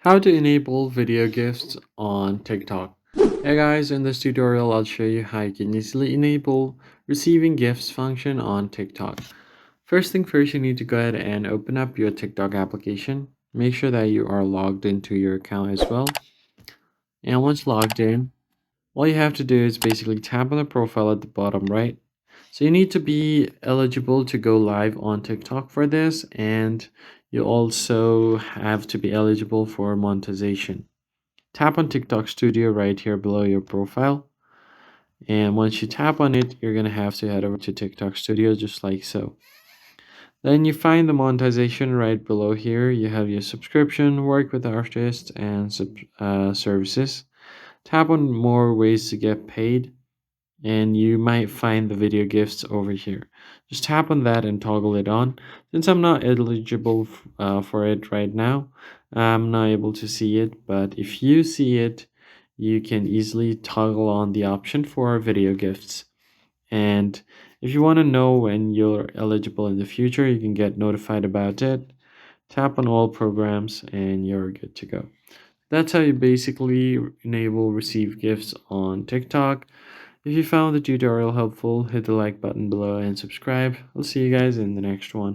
How to enable video gifts on TikTok. Hey guys, in this tutorial I'll show you how you can easily enable receiving gifts function on TikTok. First thing first, you need to go ahead and open up your TikTok application. Make sure that you are logged into your account as well. And once logged in, all you have to do is basically tap on the profile at the bottom right. So you need to be eligible to go live on TikTok for this, and you also have to be eligible for monetization. Tap on TikTok Studio right here below your profile. And once you tap on it, you're going to have to head over to TikTok Studio just like so. Then you find the monetization right below here. You have your subscription, work with artists, and services. Tap on more ways to get paid, and you might find the video gifts over here. Just tap on that and toggle it on. Since I'm not eligible for it right now, I'm not able to see it, but if you see it, you can easily toggle on the option for video gifts. And if you want to know when you're eligible in the future, you can get notified about it. Tap on all programs and you're good to go. That's how you basically enable receive gifts on TikTok. If you found the tutorial helpful, hit the like button below and subscribe. I'll see you guys in the next one.